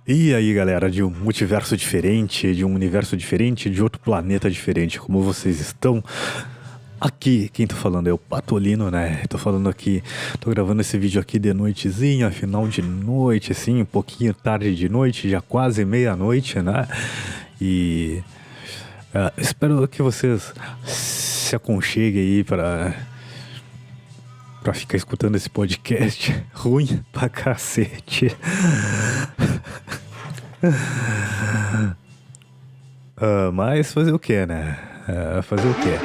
E aí, galera, de um multiverso diferente, de um universo diferente, de outro planeta diferente, como vocês estão? Aqui, quem tá falando é o Patolino, né? Tô falando aqui, tô gravando esse vídeo aqui de noitezinha, final de noite, assim, um pouquinho tarde de noite, já quase meia-noite, né? E espero que vocês se aconcheguem aí pra ficar escutando esse podcast ruim pra cacete. Mas fazer o que, né? Fazer o quê?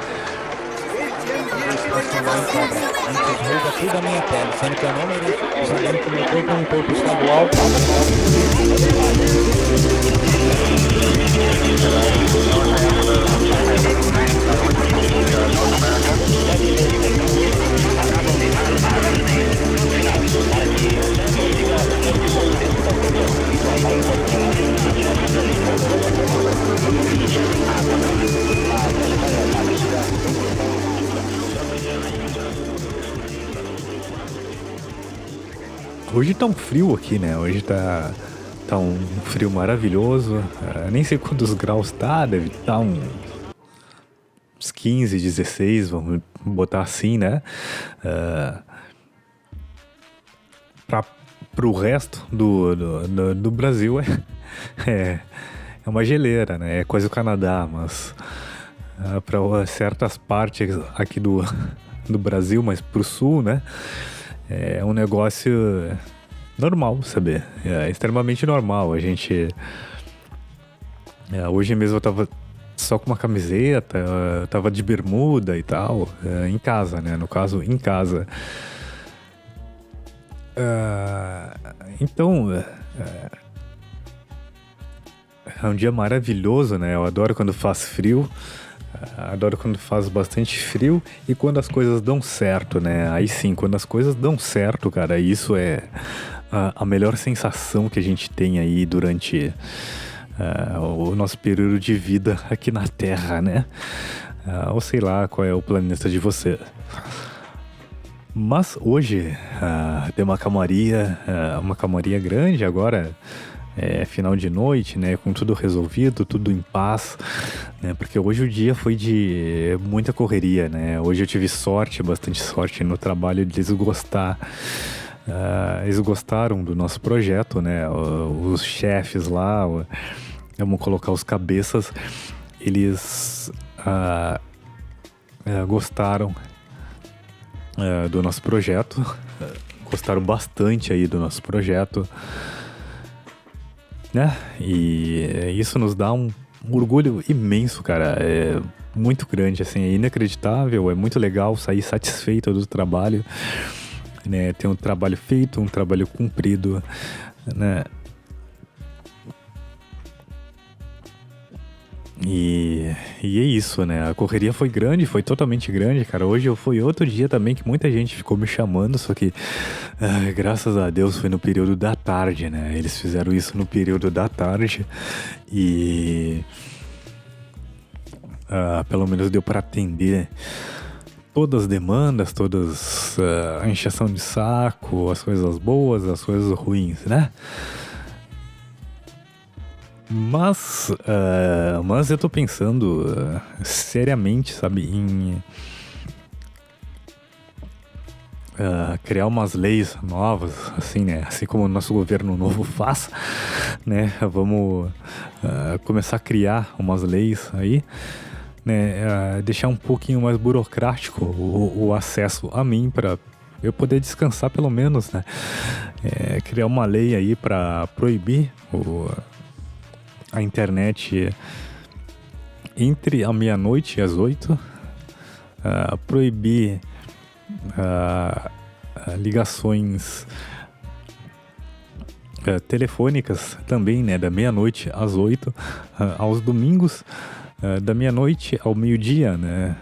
Transformar em cobra. Antes rouba tudo a minha pele, sendo que eu não mereço, sabendo que meu corpo é um corpo estadual. Hoje tá um frio aqui, né? Hoje tá um frio maravilhoso. Nem sei quantos graus tá, deve estar uns 15, 16, vamos botar assim, né? Pro resto do Brasil é uma geleira, né? É quase o Canadá, mas para certas partes aqui do Brasil, mas pro sul, né? É um negócio normal, sabe? É extremamente normal. A gente... hoje mesmo eu tava só com uma camiseta, eu tava de bermuda e tal, em casa, né? No caso, em casa. Então... é um dia maravilhoso, né? Eu adoro quando faz frio. Adoro quando faz bastante frio e quando as coisas dão certo, né? Aí sim, quando as coisas dão certo, cara, isso é a melhor sensação que a gente tem aí durante o nosso período de vida aqui na Terra, né? Ou sei lá qual é o planeta de você. Mas hoje tem uma calmaria grande agora. Final de noite, né, com tudo resolvido, tudo em paz, né, porque hoje o dia foi de muita correria, né, hoje eu tive bastante sorte no trabalho de eles eles gostaram do nosso projeto, né, os chefes lá, vamos colocar os cabeças, eles gostaram do nosso projeto, gostaram bastante aí do nosso projeto, né? E isso nos dá um orgulho imenso, cara. É muito grande, assim, é inacreditável, é muito legal sair satisfeito do trabalho, né? Ter um trabalho feito, um trabalho cumprido, né? E é isso, né? A correria foi grande, foi totalmente grande, cara. Hoje foi outro dia também que muita gente ficou me chamando, só que graças a Deus foi no período da tarde, né? Eles fizeram isso no período da tarde e pelo menos deu para atender todas as demandas, todas a encheção de saco, as coisas boas, as coisas ruins, né? Mas eu tô pensando seriamente, sabe, em criar umas leis novas, assim, né? Assim como o nosso governo novo faz, né? Vamos começar a criar umas leis aí, né? Deixar um pouquinho mais burocrático o acesso a mim para eu poder descansar pelo menos, né? Criar uma lei aí para proibir a internet entre a meia-noite e as 8, proibir ligações telefônicas também, né, da meia-noite às 8, aos domingos, da meia-noite ao meio-dia, né,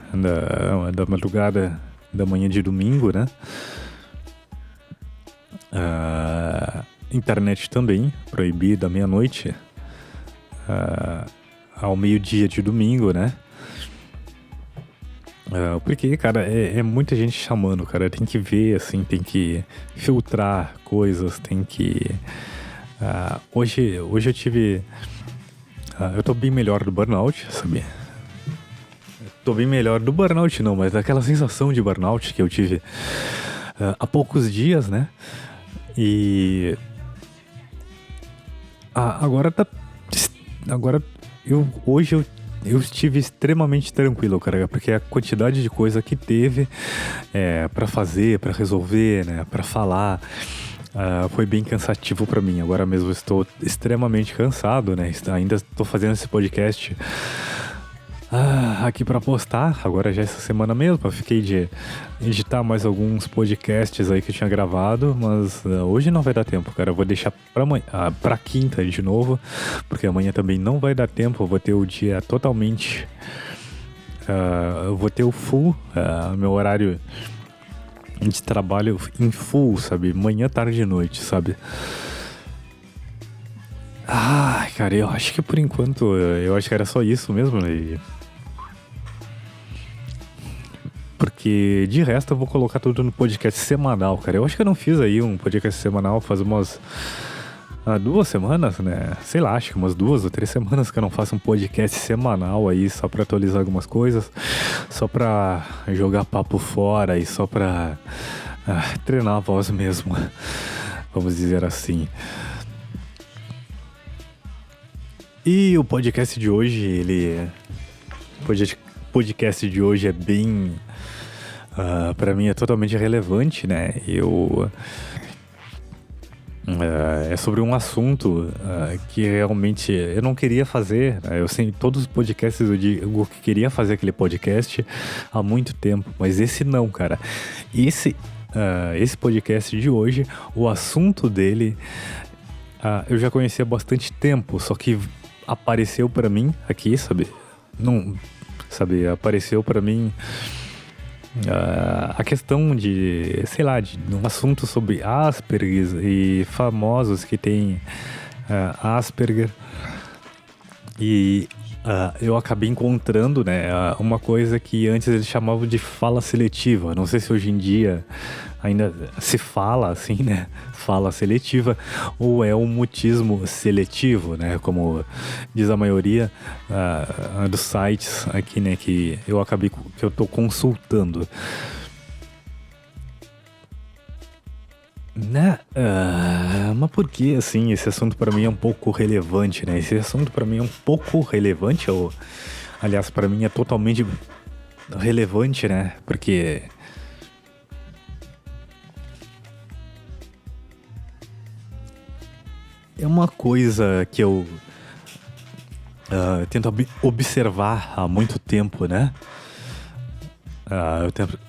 da madrugada da manhã de domingo, né, internet também, proibir da meia-noite ao meio-dia de domingo, né? Porque, cara, é muita gente chamando, cara. Tem que ver, assim, tem que filtrar coisas, tem que Hoje eu tive... eu tô bem melhor do burnout, sabe? Tô bem melhor do burnout não, mas daquela sensação de burnout que eu tive há poucos dias, né? E... agora hoje eu estive extremamente tranquilo, cara, porque a quantidade de coisa que teve pra fazer, pra resolver, né, pra falar, foi bem cansativo pra mim. Agora mesmo eu estou extremamente cansado, né, ainda estou fazendo esse podcast aqui pra postar, agora já essa semana mesmo. Eu fiquei de editar mais alguns podcasts aí que eu tinha gravado, mas hoje não vai dar tempo, cara. Eu vou deixar pra quinta de novo, porque amanhã também não vai dar tempo. Eu vou ter o dia totalmente... eu vou ter o full, meu horário de trabalho em full, sabe? Manhã, tarde e noite, sabe? Cara, eu acho que por enquanto, eu acho que era só isso mesmo, né? Porque de resto eu vou colocar tudo no podcast semanal, cara. Eu acho que eu não fiz aí um podcast semanal faz umas 2 semanas, né? Sei lá, acho que umas 2 ou 3 semanas que eu não faço um podcast semanal aí, só pra atualizar algumas coisas, só pra jogar papo fora e só pra treinar a voz mesmo, vamos dizer assim. E o podcast de hoje, podcast de hoje é bem... pra mim é totalmente relevante, né? É sobre um assunto que realmente eu não queria fazer, né? Eu sei, todos os podcasts eu digo que queria fazer aquele podcast há muito tempo, mas esse não, cara. Esse podcast de hoje, o assunto dele, eu já conhecia há bastante tempo, só que apareceu pra mim aqui, sabe? Não, sabe, apareceu pra mim a questão de, sei lá, de um assunto sobre Asperger e famosos que tem Asperger. E eu acabei encontrando, né, uma coisa que antes eles chamavam de fala seletiva. Não sei se hoje em dia ainda se fala assim, né? Fala seletiva, ou é um mutismo seletivo, né? Como diz a maioria dos sites aqui, né? Que eu tô consultando. Né? Mas por que, assim, esse assunto pra mim é um pouco relevante, né? Esse assunto pra mim é um pouco relevante, ou, aliás, pra mim é totalmente relevante, né? Porque é uma coisa que eu tento observar há muito tempo, né?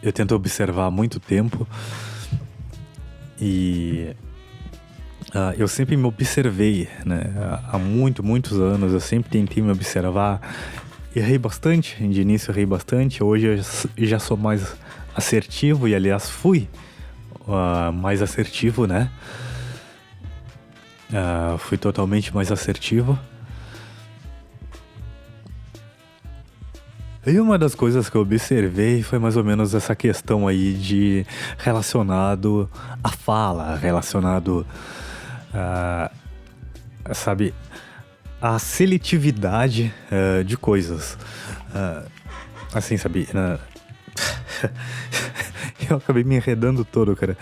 Eu tento observar há muito tempo e eu sempre me observei, né? Há muitos anos eu sempre tentei me observar. Errei bastante, de início errei bastante. Hoje eu já sou mais assertivo e, aliás, fui mais assertivo, né? Fui totalmente mais assertivo. E uma das coisas que eu observei foi mais ou menos essa questão aí de relacionado à fala, relacionado sabe, à seletividade de coisas. Assim, sabe, eu acabei me enredando todo, cara.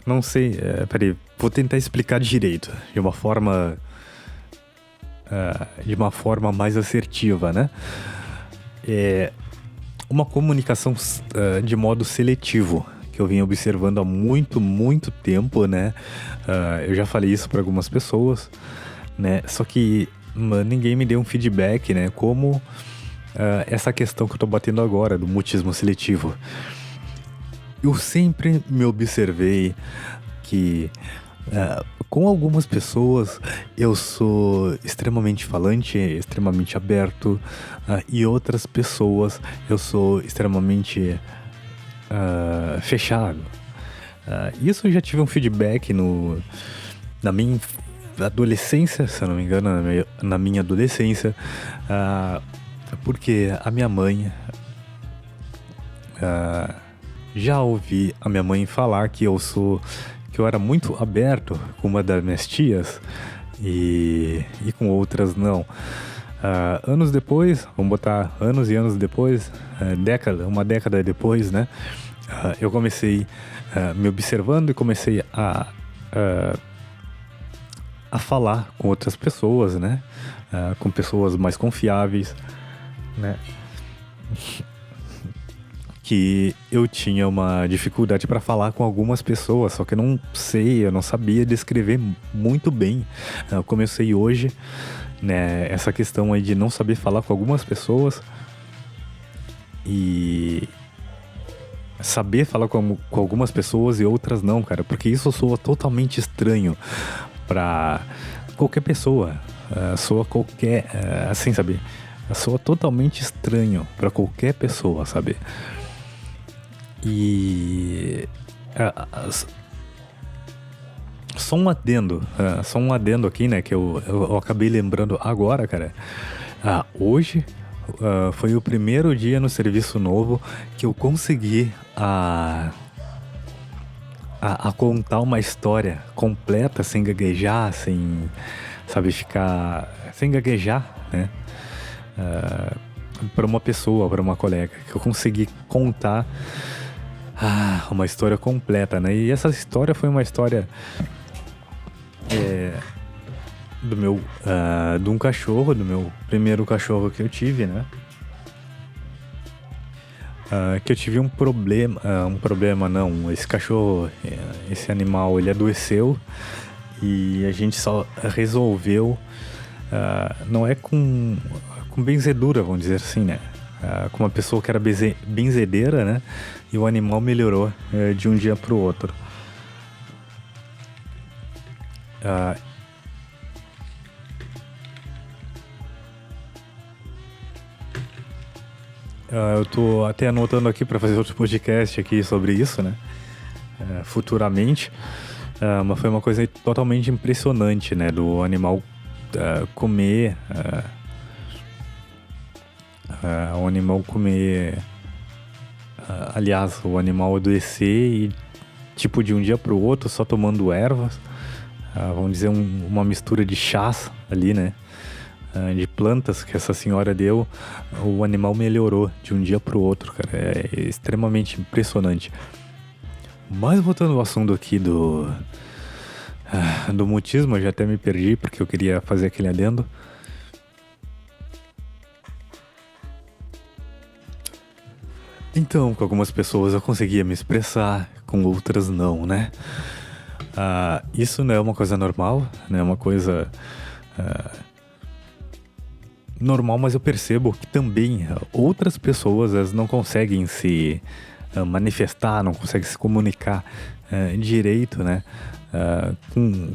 Não sei, peraí, vou tentar explicar direito, de uma forma mais assertiva, né? É uma comunicação de modo seletivo, que eu venho observando há muito tempo, né? Eu já falei isso para algumas pessoas, né? Só que ninguém me deu um feedback, né? Como essa questão que eu tô batendo agora, do mutismo seletivo. Eu sempre me observei que com algumas pessoas eu sou extremamente falante, extremamente aberto, e outras pessoas eu sou extremamente fechado. Isso eu já tive um feedback na minha adolescência, se eu não me engano, na minha adolescência, porque a minha mãe... já ouvi a minha mãe falar que eu que eu era muito aberto com uma das minhas tias e com outras não. Anos depois, vamos botar anos e anos depois, uma década depois, né? Eu comecei me observando e comecei a falar com outras pessoas, né? Com pessoas mais confiáveis, né? Que eu tinha uma dificuldade para falar com algumas pessoas, só que eu não sabia descrever muito bem. Eu comecei hoje, né, essa questão aí de não saber falar com algumas pessoas e saber falar com algumas pessoas e outras não, cara, porque isso soa totalmente estranho para qualquer pessoa, soa qualquer, assim, sabe? Soa totalmente estranho para qualquer pessoa, sabe? E só um adendo aqui, né, que eu acabei lembrando agora, cara. Hoje foi o primeiro dia no serviço novo que eu consegui a contar uma história completa, sem gaguejar, sem, sabe, ficar sem gaguejar, né? Para uma pessoa, para uma colega, que eu consegui contar uma história completa, né? E essa história foi uma história de um cachorro, do meu primeiro cachorro que eu tive, né? Que eu tive um problema não, esse cachorro, esse animal, ele adoeceu e a gente só resolveu, não é com benzedura, vamos dizer assim, né? Com uma pessoa que era benzedeira, né? E o animal melhorou de um dia para o outro. Eu tô até anotando aqui para fazer outro podcast aqui sobre isso, né? Futuramente. Mas foi uma coisa totalmente impressionante, né? Do animal comer... o animal comer... aliás, o animal adoecer e, tipo, de um dia pro outro, só tomando ervas. Vamos dizer, uma mistura de chás ali, né? De plantas que essa senhora deu, o animal melhorou de um dia pro outro, cara. É extremamente impressionante. Mas voltando ao assunto aqui do mutismo, eu já até me perdi porque eu queria fazer aquele adendo. Então, com algumas pessoas eu conseguia me expressar, com outras não, né? Isso não é uma coisa normal, não é uma coisa normal, mas eu percebo que também outras pessoas elas não conseguem se manifestar, não conseguem se comunicar direito, né?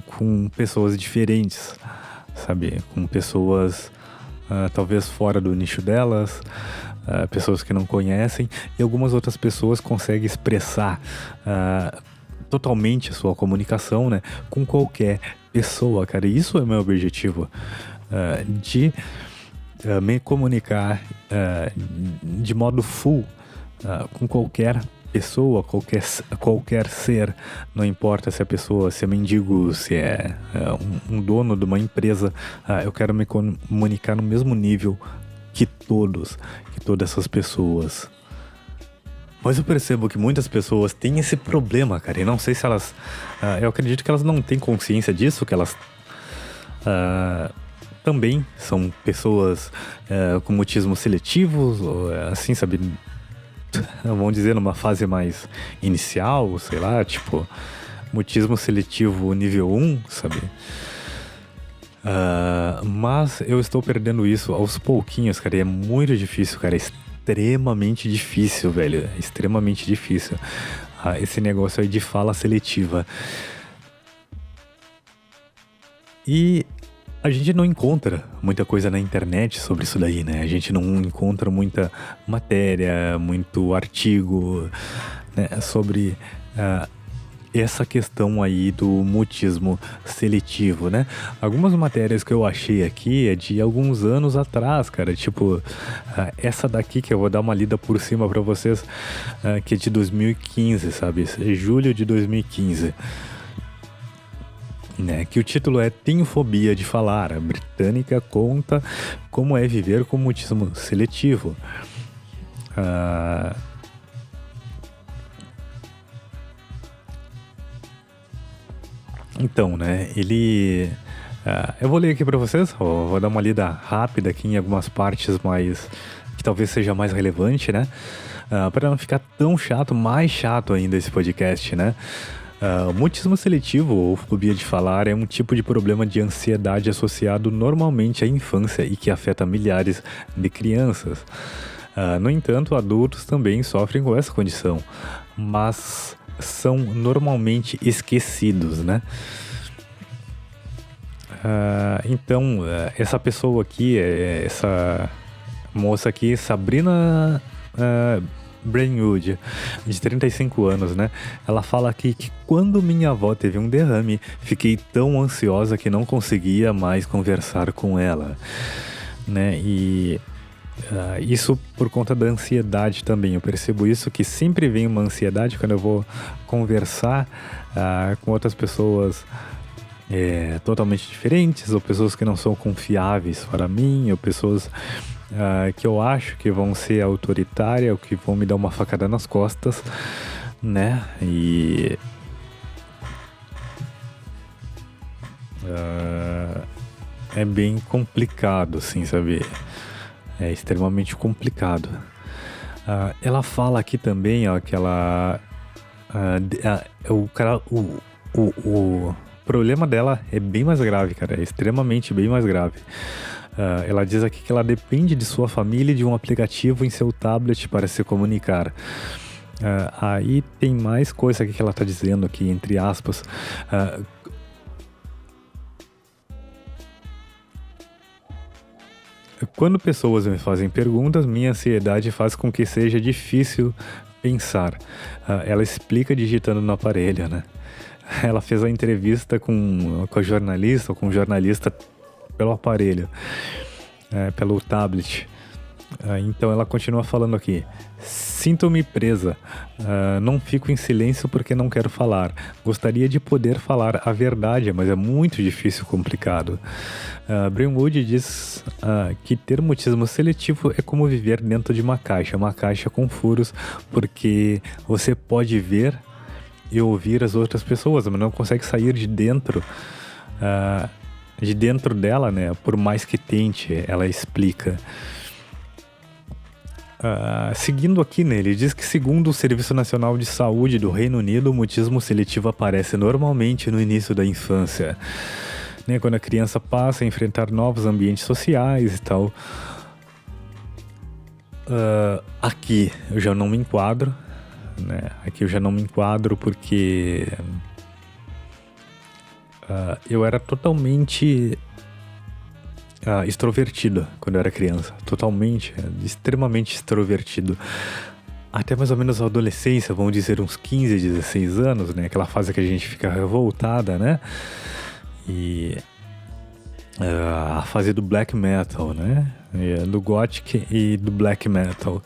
Com pessoas diferentes, sabe? Com pessoas talvez fora do nicho delas, pessoas que não conhecem, e algumas outras pessoas conseguem expressar totalmente a sua comunicação, né? Com qualquer pessoa, cara. E isso é o meu objetivo, de me comunicar de modo full com qualquer pessoa, qualquer ser, não importa se a pessoa, se é mendigo, se é um dono de uma empresa, eu quero me comunicar no mesmo nível que todas essas pessoas. Mas eu percebo que muitas pessoas têm esse problema, cara, e não sei se elas, eu acredito que elas não têm consciência disso, que elas também são pessoas com mutismo seletivo, assim, sabe, vamos dizer, numa fase mais inicial, sei lá, tipo, mutismo seletivo nível 1, sabe? Mas eu estou perdendo isso aos pouquinhos, cara, e é muito difícil, cara, é extremamente difícil, velho, é extremamente difícil. Esse negócio aí de fala seletiva. E a gente não encontra muita coisa na internet sobre isso daí, né? A gente não encontra muita matéria, muito artigo, né, sobre essa questão aí do mutismo seletivo, né? Algumas matérias que eu achei aqui é de alguns anos atrás, cara. Tipo, essa daqui que eu vou dar uma lida por cima pra vocês, que é de 2015, sabe? Julho de 2015. né? Que o título é Tenho Fobia de Falar. A britânica conta como é viver com mutismo seletivo. Então, né, ele... eu vou ler aqui para vocês, vou dar uma lida rápida aqui em algumas partes mais... que talvez seja mais relevante, né? Para não ficar tão chato, mais chato ainda esse podcast, né? O mutismo seletivo, ou fobia de falar, é um tipo de problema de ansiedade associado normalmente à infância e que afeta milhares de crianças. No entanto, adultos também sofrem com essa condição, mas são normalmente esquecidos, né? Então, essa pessoa aqui, essa moça aqui, Sabrina Brainwood, de 35 anos, né? Ela fala aqui que quando minha avó teve um derrame, fiquei tão ansiosa que não conseguia mais conversar com ela, né? E isso por conta da ansiedade também. Eu percebo isso, que sempre vem uma ansiedade quando eu vou conversar com outras pessoas totalmente diferentes, ou pessoas que não são confiáveis para mim, ou pessoas que eu acho que vão ser autoritárias, ou que vão me dar uma facada nas costas, né? E é bem complicado, assim, sabe? É extremamente complicado. Ela fala aqui também, ó, que ela... o problema dela é bem mais grave, cara. É extremamente bem mais grave. Ela diz aqui que ela depende de sua família e de um aplicativo em seu tablet para se comunicar. Aí tem mais coisa aqui que ela tá dizendo aqui, entre aspas. Quando pessoas me fazem perguntas, minha ansiedade faz com que seja difícil pensar. Ela explica digitando no aparelho, né? Ela fez a entrevista com a jornalista, ou com o jornalista pelo aparelho, pelo tablet. Então ela continua falando aqui. Sinto-me presa. Não fico em silêncio porque não quero falar. Gostaria de poder falar a verdade, mas é muito difícil e complicado. Brainwood diz que ter mutismo seletivo é como viver dentro de uma caixa com furos, porque você pode ver e ouvir as outras pessoas, mas não consegue sair de dentro dela, né? Por mais que tente, ela explica. Seguindo aqui, né, ele diz que segundo o Serviço Nacional de Saúde do Reino Unido, o mutismo seletivo aparece normalmente no início da infância, né, quando a criança passa a enfrentar novos ambientes sociais e tal. Aqui eu já não me enquadro, né? Aqui eu já não me enquadro porque eu era totalmente extrovertido quando eu era criança. Totalmente, extremamente extrovertido. Até mais ou menos a adolescência, vamos dizer uns 15, 16 anos, né? Aquela fase que a gente fica revoltada, né? E a fase do black metal, né? Do gothic e do black metal.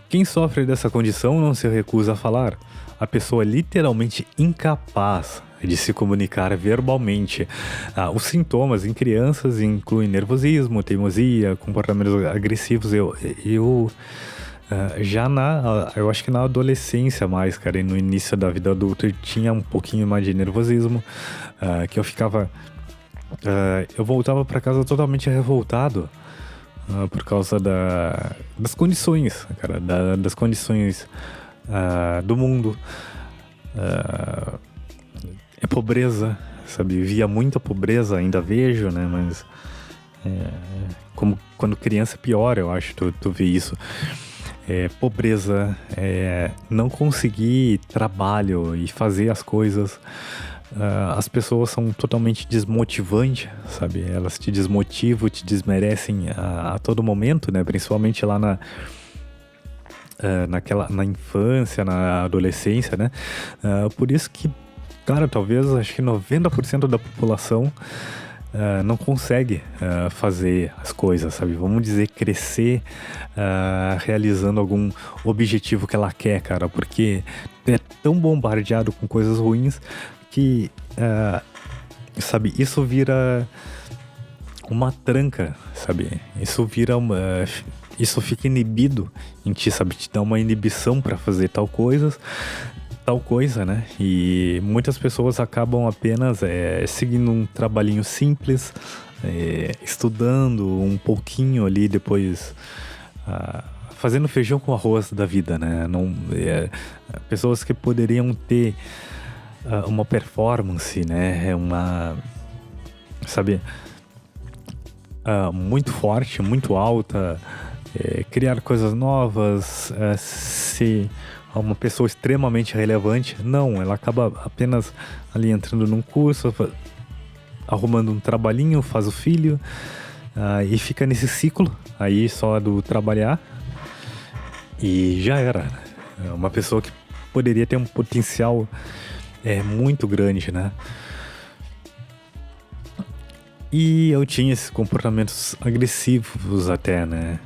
Quem sofre dessa condição não se recusa a falar. A pessoa é literalmente incapaz de se comunicar verbalmente. Os sintomas em crianças incluem nervosismo, teimosia, comportamentos agressivos. Eu acho que na adolescência mais, cara, e no início da vida adulta eu tinha um pouquinho mais de nervosismo, que eu ficava... eu voltava para casa totalmente revoltado, por causa das condições, cara, das condições do mundo. É pobreza, sabe? Via muita pobreza, ainda vejo, né? Mas como quando criança é pior, eu acho, tu vê isso. Pobreza, não conseguir trabalho e fazer as coisas. As pessoas são totalmente desmotivantes, sabe? Elas te desmotivam, te desmerecem a todo momento, né? Principalmente lá na infância, na adolescência, né? Por isso que, cara, talvez acho que 90% da população não consegue fazer as coisas, sabe? Vamos dizer, crescer realizando algum objetivo que ela quer, cara, porque é tão bombardeado com coisas ruins que, sabe, isso vira uma tranca, sabe? Isso vira isso fica inibido em ti, sabe? Te dá uma inibição para fazer tal coisa, né? E muitas pessoas acabam apenas seguindo um trabalhinho simples, estudando um pouquinho ali, depois fazendo feijão com arroz da vida, né? Não, pessoas que poderiam ter uma performance, né? Sabe, muito forte, muito alta, criar coisas novas, ser uma pessoa extremamente relevante. Não, ela acaba apenas ali entrando num curso, arrumando um trabalhinho, faz o filho, e fica nesse ciclo aí só do trabalhar, e já era. Uma pessoa que poderia ter um potencial muito grande, né? E eu tinha esses comportamentos agressivos até, né?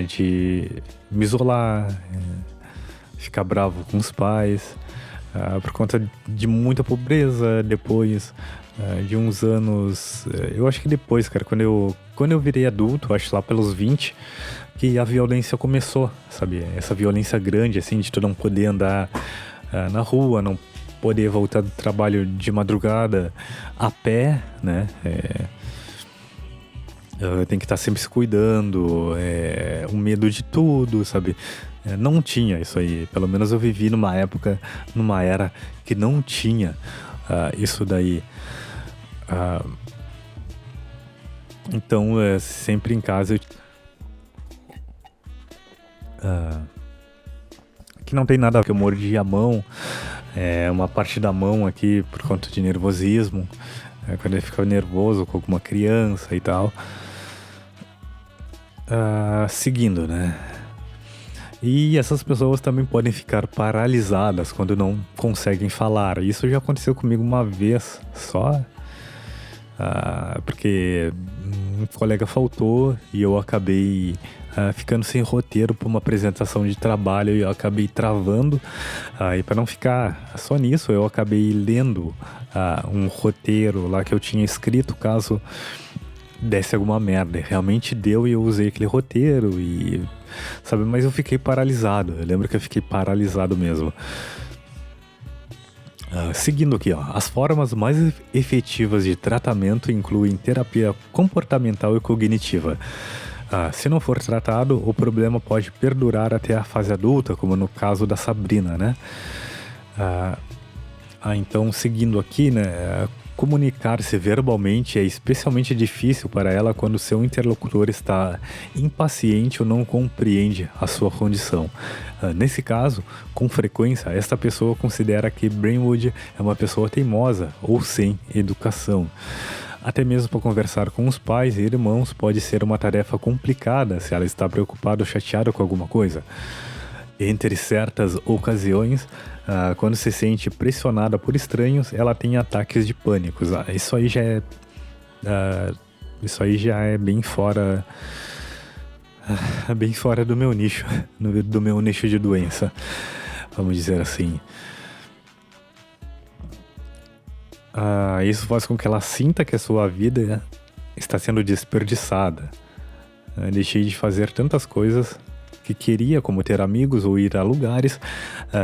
De me isolar, ficar bravo com os pais, por conta de muita pobreza. Depois de uns anos, eu acho que depois, cara, quando eu virei adulto, acho lá pelos 20, que a violência começou, sabe? Essa violência grande, assim, de tu não poder andar na rua, não poder voltar do trabalho de madrugada a pé, né? Tem que estar sempre se cuidando, o medo de tudo, sabe? Não tinha isso aí. Pelo menos eu vivi numa época, numa era que não tinha isso daí. Então, sempre em casa que não tem nada a ver, que eu mordi a mão, uma parte da mão aqui por conta de nervosismo, quando eu ficava nervoso com alguma criança e tal. Seguindo, né? E essas pessoas também podem ficar paralisadas quando não conseguem falar. Isso já aconteceu comigo uma vez só, porque um colega faltou e eu acabei ficando sem roteiro para uma apresentação de trabalho, e eu acabei travando. E para não ficar só nisso, eu acabei lendo um roteiro lá que eu tinha escrito caso desse alguma merda. Realmente deu, e eu usei aquele roteiro, e sabe, mas eu fiquei paralisado. Eu lembro que eu fiquei paralisado mesmo. Seguindo aqui, ó, as formas mais efetivas de tratamento incluem terapia comportamental e cognitiva. Se não for tratado, o problema pode perdurar até a fase adulta, como no caso da Sabrina, né? Então, seguindo aqui, né? Comunicar-se verbalmente é especialmente difícil para ela quando seu interlocutor está impaciente ou não compreende a sua condição. Nesse caso, com frequência, esta pessoa considera que Brentwood é uma pessoa teimosa ou sem educação. Até mesmo para conversar com os pais e irmãos pode ser uma tarefa complicada se ela está preocupada ou chateada com alguma coisa. Entre certas ocasiões, quando se sente pressionada por estranhos, ela tem ataques de pânico. Isso aí já é bem fora do meu nicho, do meu nicho de doença, vamos dizer assim. Isso faz com que ela sinta que a sua vida está sendo desperdiçada. Deixei de fazer tantas coisas que queria, como ter amigos ou ir a lugares,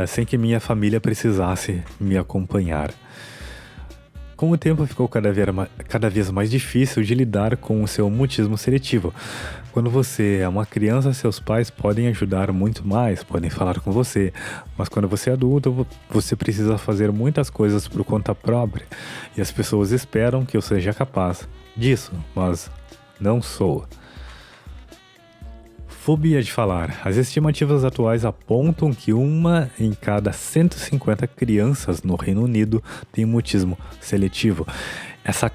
sem que minha família precisasse me acompanhar. Com o tempo ficou cada vez mais difícil de lidar com o seu mutismo seletivo. Quando você é uma criança, seus pais podem ajudar muito mais, podem falar com você. Mas quando você é adulto, você precisa fazer muitas coisas por conta própria. E as pessoas esperam que eu seja capaz disso, mas não sou. Fobia de falar. As estimativas atuais apontam que 1 em cada 150 crianças no Reino Unido tem mutismo seletivo. Essa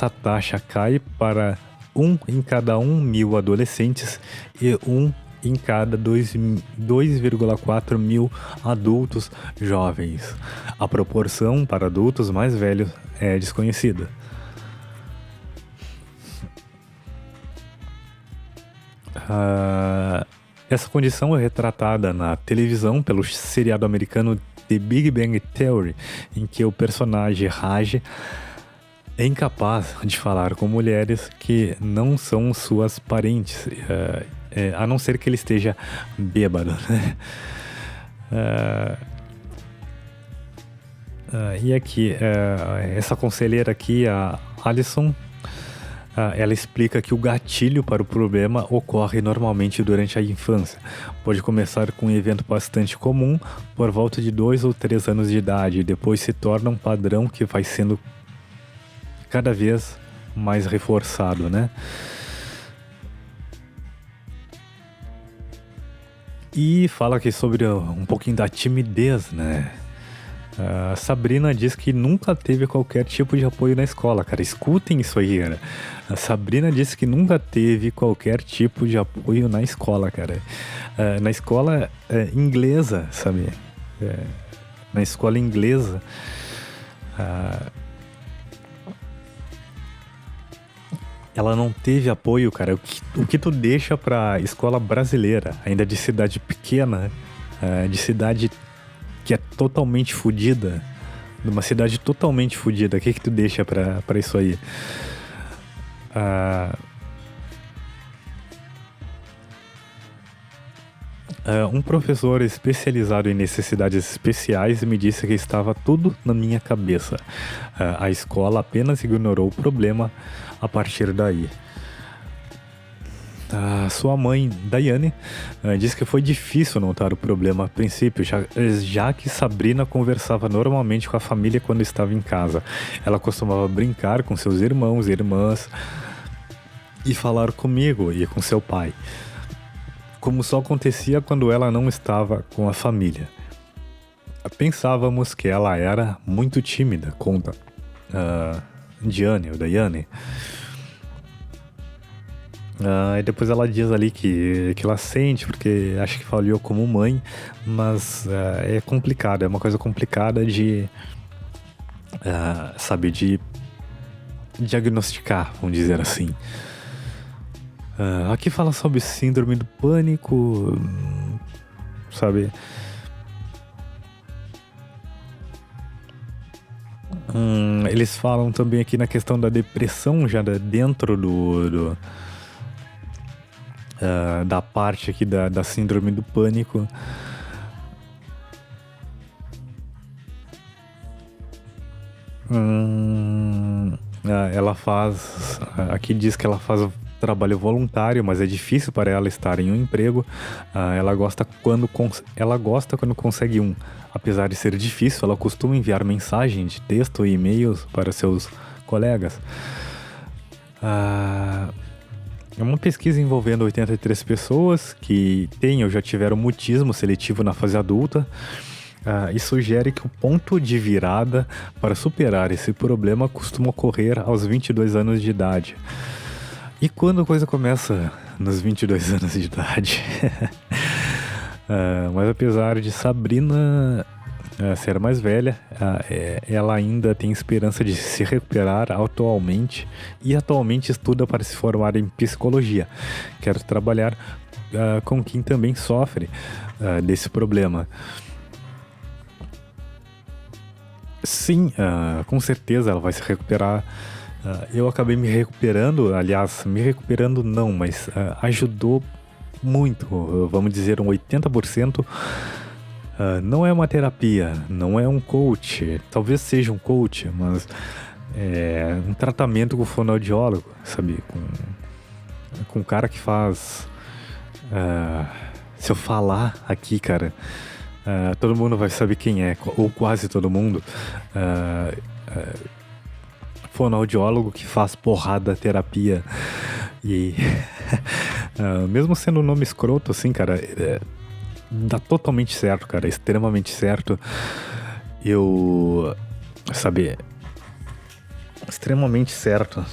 taxa cai para 1 em cada 1.000 adolescentes e 1 em cada 2,4 mil adultos jovens. A proporção para adultos mais velhos é desconhecida. Essa condição é retratada na televisão pelo seriado americano The Big Bang Theory, em que o personagem Raj é incapaz de falar com mulheres que não são suas parentes, a não ser que ele esteja bêbado, né? E aqui, essa conselheira aqui, a Alison, ela explica que o gatilho para o problema ocorre normalmente durante a infância. Pode começar com um evento bastante comum por volta de 2 ou 3 anos de idade e depois se torna um padrão que vai sendo cada vez mais reforçado, né? E fala aqui sobre um pouquinho da timidez, né? A Sabrina diz que nunca teve qualquer tipo de apoio na escola, cara. Escutem isso aí, cara. A Sabrina disse que nunca teve qualquer tipo de apoio na escola, cara. Na escola inglesa, sabe? Na escola inglesa. Ela não teve apoio, cara. O que tu deixa pra escola brasileira, ainda de cidade pequena, de cidade que é totalmente fodida, numa cidade totalmente fodida, o que tu deixa pra isso aí? Um professor especializado em necessidades especiais me disse que estava tudo na minha cabeça. A escola apenas ignorou o problema a partir daí. Sua mãe, Daiane, disse que foi difícil notar o problema a princípio, já que Sabrina conversava normalmente com a família quando estava em casa. Ela costumava brincar com seus irmãos e irmãs e falar comigo e com seu pai, como só acontecia quando ela não estava com a família. Pensávamos que ela era muito tímida, conta Daiane. E depois ela diz ali que ela sente, porque acha que falhou como mãe, mas é complicado, é uma coisa complicada de de diagnosticar, vamos dizer assim. Aqui fala sobre síndrome do pânico, sabe? Eles falam também aqui na questão da depressão, já dentro da parte aqui da síndrome do pânico. Ela faz... Aqui diz que ela faz trabalho voluntário, mas é difícil para ela estar em um emprego. Ela gosta quando consegue um. Apesar de ser difícil, ela costuma enviar mensagem de texto e e-mails para seus colegas. É uma pesquisa envolvendo 83 pessoas que têm ou já tiveram mutismo seletivo na fase adulta, e sugere que o ponto de virada para superar esse problema costuma ocorrer aos 22 anos de idade. E quando a coisa começa nos 22 anos de idade? Mas apesar de Sabrina ser mais velha, ela ainda tem esperança de se recuperar atualmente e atualmente estuda para se formar em psicologia. Quer trabalhar com quem também sofre desse problema. Sim, com certeza ela vai se recuperar. Eu acabei me recuperando, aliás, mas ajudou muito, vamos dizer um 80%. Não é uma terapia, não é um coach, talvez seja um coach, mas é um tratamento com fonoaudiólogo, sabe? Com um cara que faz... se eu falar aqui, cara, todo mundo vai saber quem é, ou quase todo mundo. Fonoaudiólogo que faz porrada terapia. E mesmo sendo um nome escroto assim, cara, dá totalmente certo, cara, extremamente certo. Extremamente certo.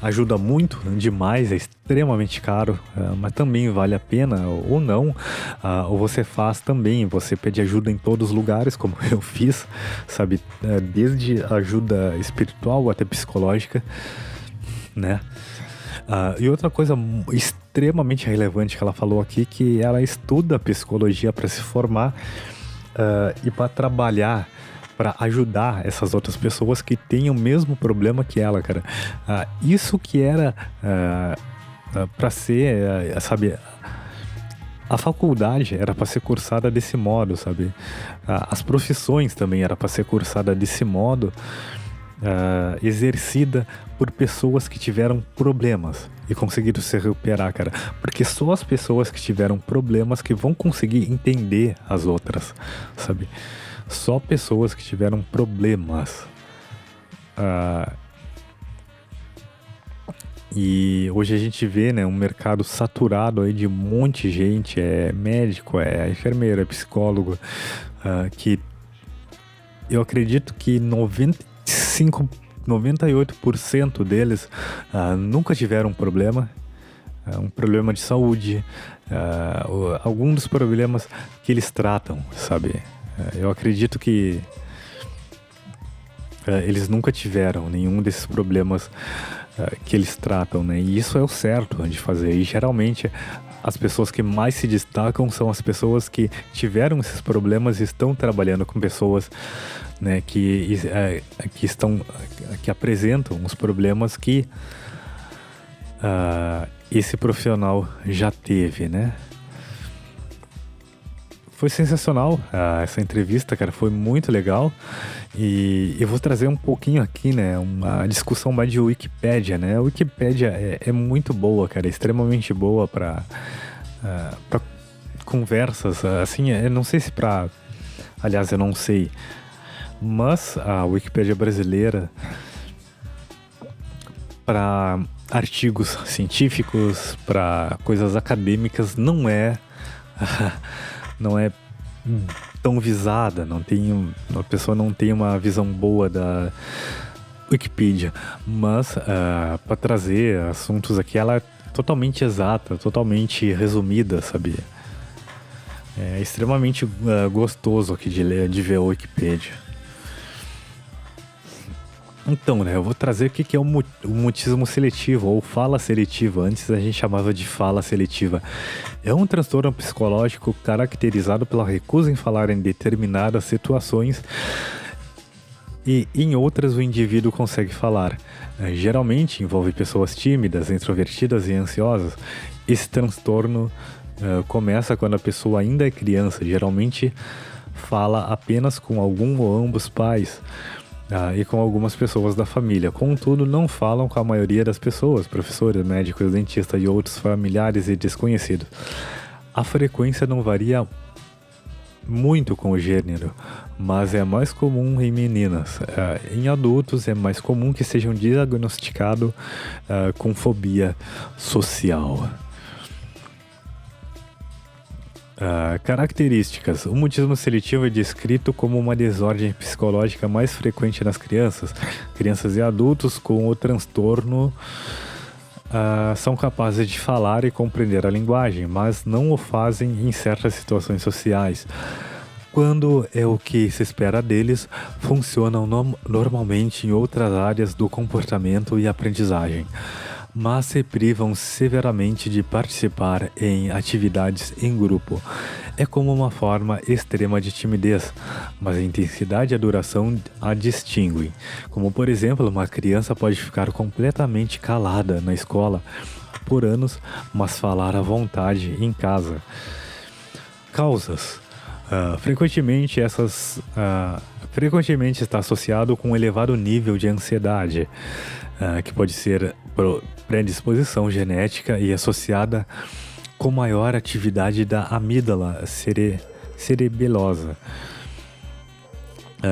Ajuda muito, demais, é extremamente caro, mas também vale a pena, ou não. Ou você faz também, você pede ajuda em todos os lugares, como eu fiz, sabe? Desde ajuda espiritual até psicológica, né? E outra coisa extremamente relevante que ela falou aqui, que ela estuda psicologia para se formar e para trabalhar, para ajudar essas outras pessoas que têm o mesmo problema que ela, cara. Isso que era para ser, sabe, a faculdade era para ser cursada desse modo, sabe? As profissões também era para ser cursada desse modo, exercida por pessoas que tiveram problemas e conseguiram se recuperar, cara. Porque só as pessoas que tiveram problemas que vão conseguir entender as outras, sabe? Só pessoas que tiveram problemas. E hoje a gente vê, né, um mercado saturado aí de um monte de gente, é médico, é enfermeiro, é psicólogo, que eu acredito que 98% deles nunca tiveram um problema de saúde, algum dos problemas que eles tratam, sabe? Eu acredito que eles nunca tiveram nenhum desses problemas que eles tratam, né? E isso é o certo de fazer. E geralmente as pessoas que mais se destacam são as pessoas que tiveram esses problemas e estão trabalhando com pessoas, né, que apresentam os problemas que esse profissional já teve, né? Foi sensacional essa entrevista, cara, foi muito legal. E eu vou trazer um pouquinho aqui, né, uma discussão mais de Wikipédia, né? A Wikipédia é muito boa, cara, é extremamente boa para conversas, assim, eu não sei se aliás, eu não sei, mas a Wikipédia brasileira para artigos científicos, para coisas acadêmicas, não é tão visada, a pessoa não tem uma visão boa da Wikipedia, mas para trazer assuntos aqui, ela é totalmente exata, totalmente resumida, sabe? É extremamente gostoso aqui de ver a Wikipedia. Então, né, eu vou trazer o que é o mutismo seletivo, ou fala seletiva. Antes a gente chamava de fala seletiva. É um transtorno psicológico caracterizado pela recusa em falar em determinadas situações e em outras o indivíduo consegue falar. Geralmente envolve pessoas tímidas, introvertidas e ansiosas. Esse transtorno começa quando a pessoa ainda é criança. Geralmente fala apenas com algum ou ambos pais. E com algumas pessoas da família. Contudo, não falam com a maioria das pessoas, professores, médicos, dentistas e outros familiares e desconhecidos. A frequência não varia muito com o gênero, mas é mais comum em meninas. Em adultos é mais comum que sejam diagnosticados com fobia social. Características. O mutismo seletivo é descrito como uma desordem psicológica mais frequente nas crianças. Crianças e adultos com o transtorno são capazes de falar e compreender a linguagem, mas não o fazem em certas situações sociais. Quando é o que se espera deles, funcionam normalmente em outras áreas do comportamento e aprendizagem, mas se privam severamente de participar em atividades em grupo. É como uma forma extrema de timidez, mas a intensidade e a duração a distinguem. Como, por exemplo, uma criança pode ficar completamente calada na escola por anos, mas falar à vontade em casa. Causas. Frequentemente está associado com um elevado nível de ansiedade, que pode ser predisposição genética e associada com maior atividade da amígdala cerebelosa,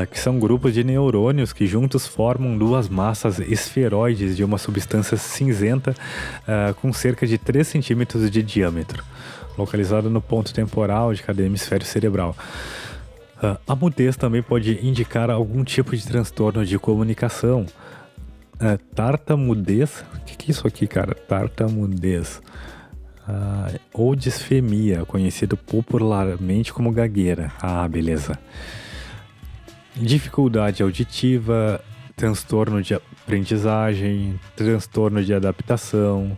que são grupos de neurônios que juntos formam duas massas esferoides de uma substância cinzenta com cerca de 3 centímetros de diâmetro, localizada no ponto temporal de cada hemisfério cerebral. A mudez também pode indicar algum tipo de transtorno de comunicação. Tartamudez, o que é isso aqui, cara? Tartamudez ou disfemia, conhecido popularmente como gagueira. Beleza. Dificuldade auditiva, transtorno de aprendizagem, transtorno de adaptação,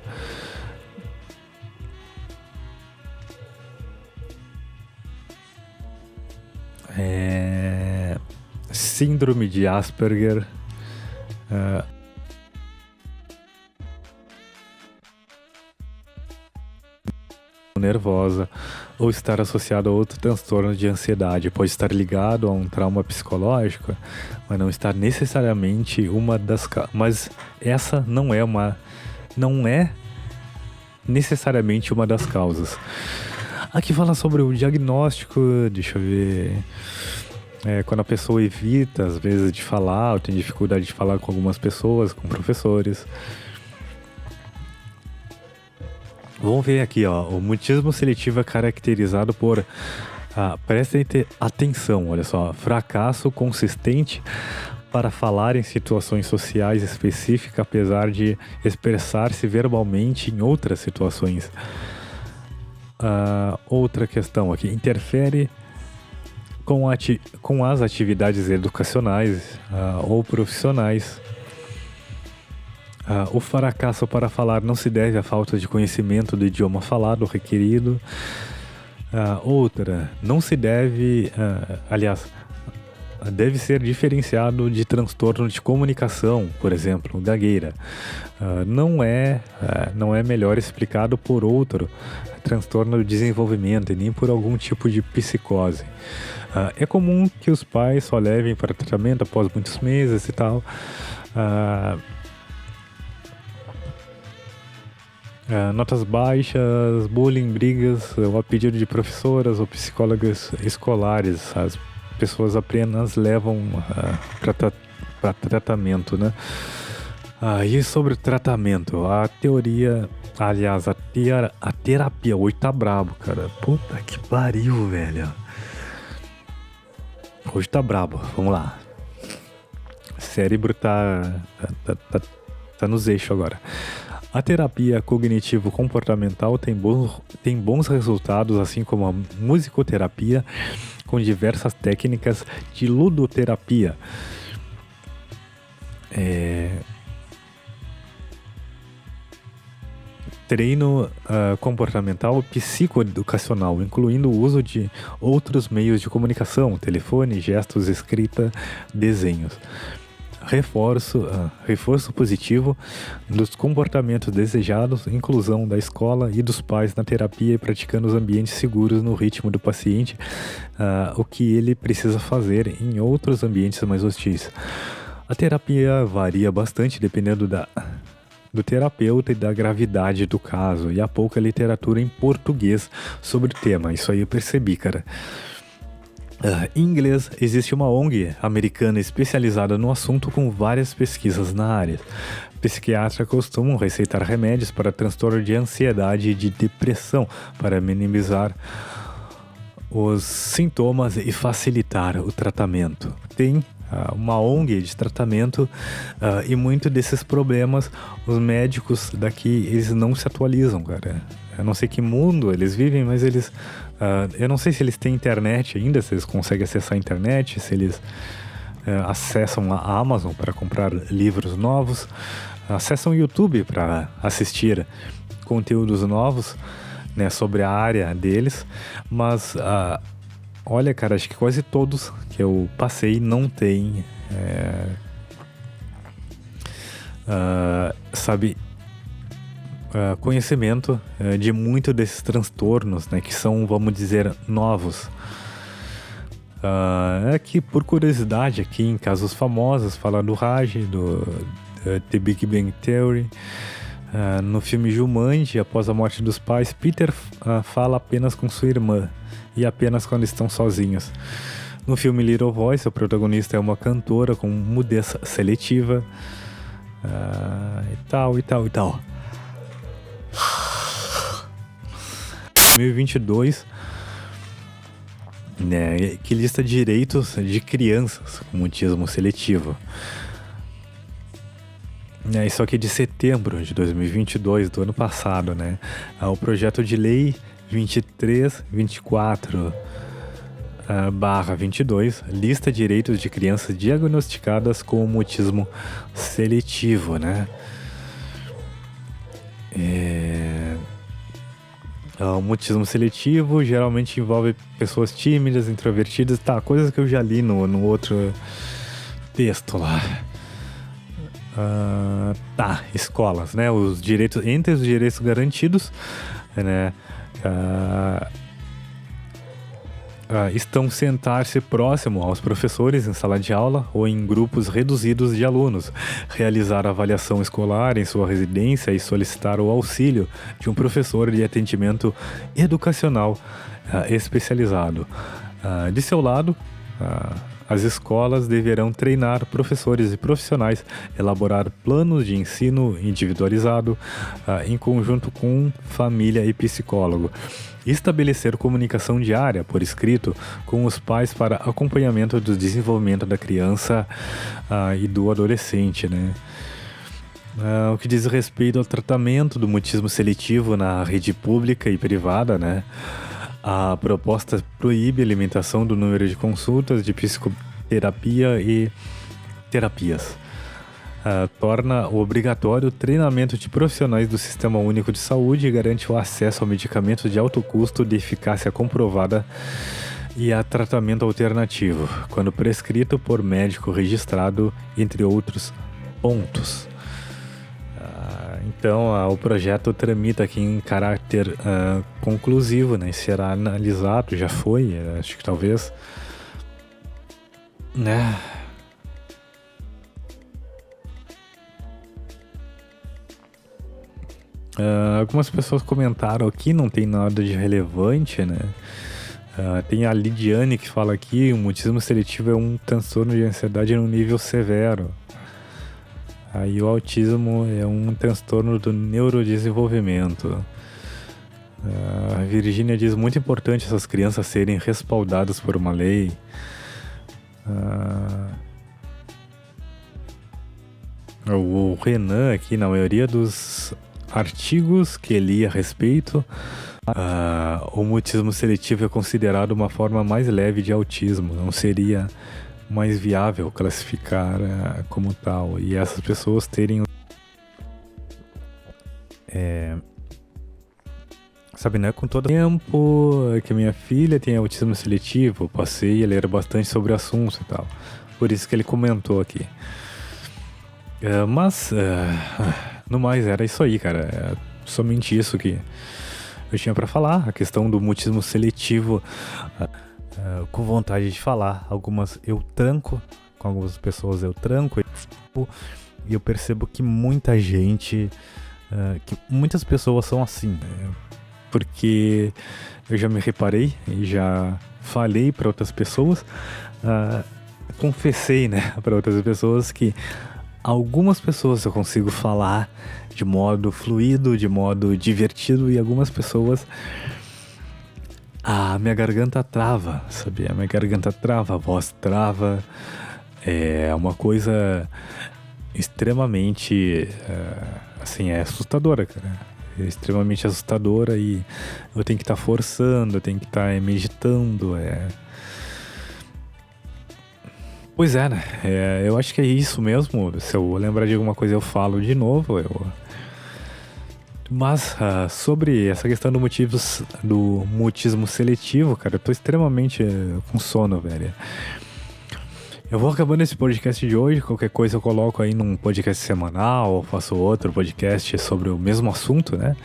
Síndrome de Asperger, nervosa, ou estar associado a outro transtorno de ansiedade. Pode estar ligado a um trauma psicológico, mas não estar necessariamente uma das... Mas essa não é necessariamente uma das causas. Aqui fala sobre o diagnóstico, deixa eu ver... quando a pessoa evita, às vezes, de falar, ou tem dificuldade de falar com algumas pessoas, com professores. Vamos ver aqui, ó. O mutismo seletivo é caracterizado por... prestem atenção, olha só. Fracasso consistente para falar em situações sociais específicas, apesar de expressar-se verbalmente em outras situações. Outra questão aqui. Interfere com as atividades educacionais ou profissionais. O fracasso para falar não se deve à falta de conhecimento do idioma falado requerido. Outra, não se deve, deve ser diferenciado de transtorno de comunicação, por exemplo, gagueira. Não é melhor explicado por outro transtorno de desenvolvimento e nem por algum tipo de psicose. É comum que os pais só levem para tratamento após muitos meses e tal. Notas baixas, bullying, brigas, ou a pedido de professoras ou psicólogas escolares. As pessoas apenas levam para tratamento, né? E sobre o tratamento, a teoria, aliás, a terapia, hoje tá brabo, cara. Puta que pariu, velho. Hoje tá brabo, vamos lá. Cérebro tá nos eixos agora. A terapia cognitivo-comportamental tem bons resultados, assim como a musicoterapia, com diversas técnicas de ludoterapia. Treino comportamental psicoeducacional, incluindo o uso de outros meios de comunicação, telefone, gestos, escrita, desenhos. Reforço positivo dos comportamentos desejados, inclusão da escola e dos pais na terapia e praticando os ambientes seguros no ritmo do paciente, o que ele precisa fazer em outros ambientes mais hostis. A terapia varia bastante dependendo do terapeuta e da gravidade do caso, e há pouca literatura em português sobre o tema, isso aí eu percebi, cara. Em inglês, existe uma ONG americana especializada no assunto com várias pesquisas na área. Psiquiatras costumam receitar remédios para transtorno de ansiedade e de depressão para minimizar os sintomas e facilitar o tratamento. Tem uma ONG de tratamento e muito desses problemas os médicos daqui eles não se atualizam, cara. Eu não sei que mundo eles vivem, mas eles... eu não sei se eles têm internet ainda, se eles conseguem acessar a internet, se eles acessam a Amazon para comprar livros novos, acessam o YouTube para assistir conteúdos novos, né, sobre a área deles, mas olha, cara, acho que quase todos que eu passei não tem, conhecimento de muito desses transtornos, né, que são, vamos dizer, novos. Aqui, por curiosidade, aqui em casos famosos, fala do Raj, do The Big Bang Theory. No filme Jumanji, após a morte dos pais, Peter fala apenas com sua irmã e apenas quando estão sozinhos. No filme Little Voice, o protagonista é uma cantora com mudez seletiva, e tal. 2022, né, que lista direitos de crianças com mutismo seletivo. Isso aqui é de setembro de 2022, do ano passado, né? O projeto de lei 2324/22 lista direitos de crianças diagnosticadas com mutismo seletivo, né? O mutismo seletivo geralmente envolve pessoas tímidas, introvertidas, tá, coisas que eu já li no outro texto lá. Tá, escolas, né? Os direitos, entre os direitos garantidos, né? Estão sentar-se próximo aos professores em sala de aula ou em grupos reduzidos de alunos, realizar avaliação escolar em sua residência e solicitar o auxílio de um professor de atendimento educacional especializado. De seu lado, as escolas deverão treinar professores e profissionais, elaborar planos de ensino individualizado em conjunto com família e psicólogo. Estabelecer comunicação diária por escrito com os pais para acompanhamento do desenvolvimento da criança e do adolescente, né? O que diz respeito ao tratamento do mutismo seletivo na rede pública e privada, né? A proposta proíbe a limitação do número de consultas de psicoterapia e terapias. Torna obrigatório o treinamento de profissionais do Sistema Único de Saúde e garante o acesso a medicamentos de alto custo de eficácia comprovada e a tratamento alternativo, quando prescrito por médico registrado, entre outros pontos. Então, o projeto tramita aqui em caráter conclusivo, né? Será analisado, já foi, acho que talvez, né? Algumas pessoas comentaram aqui, não tem nada de relevante, né? Tem a Lidiane que fala aqui: o mutismo seletivo é um transtorno de ansiedade no nível severo. Aí o autismo é um transtorno do neurodesenvolvimento. A Virgínia diz: muito importante essas crianças serem respaldadas por uma lei. O Renan aqui, na maioria dos artigos que li a respeito, o mutismo seletivo é considerado uma forma mais leve de autismo, não seria mais viável classificar como tal, e essas pessoas terem sabe, né, com todo o tempo que minha filha tem autismo seletivo, passei a ler bastante sobre o assunto e tal, por isso que ele comentou aqui. Mas no mais era isso aí, cara, somente isso que eu tinha pra falar, a questão do mutismo seletivo. Com vontade de falar, algumas eu tranco, com algumas pessoas eu tranco, e eu percebo que muita gente, que muitas pessoas são assim, né? Porque eu já me reparei e já falei para outras pessoas, confessei, né, para outras pessoas que algumas pessoas eu consigo falar de modo fluido, de modo divertido, e algumas pessoas a minha garganta trava, sabe? A minha garganta trava, a voz trava. É uma coisa extremamente, assim, é assustadora, cara. É extremamente assustadora e eu tenho que estar forçando, eu tenho que estar meditando, Pois é, né? Eu acho que é isso mesmo. Se eu lembrar de alguma coisa eu falo de novo, Mas sobre essa questão do mutismo seletivo, cara, eu tô extremamente com sono, velho. Eu vou acabando esse podcast de hoje, qualquer coisa eu coloco aí num podcast semanal, ou faço outro podcast sobre o mesmo assunto, né?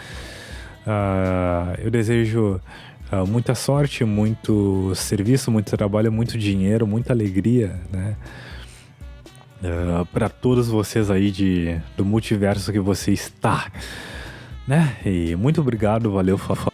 Eu desejo muita sorte, muito serviço, muito trabalho, muito dinheiro, muita alegria, né? Para todos vocês aí do multiverso que você está, né? E muito obrigado, valeu, falou.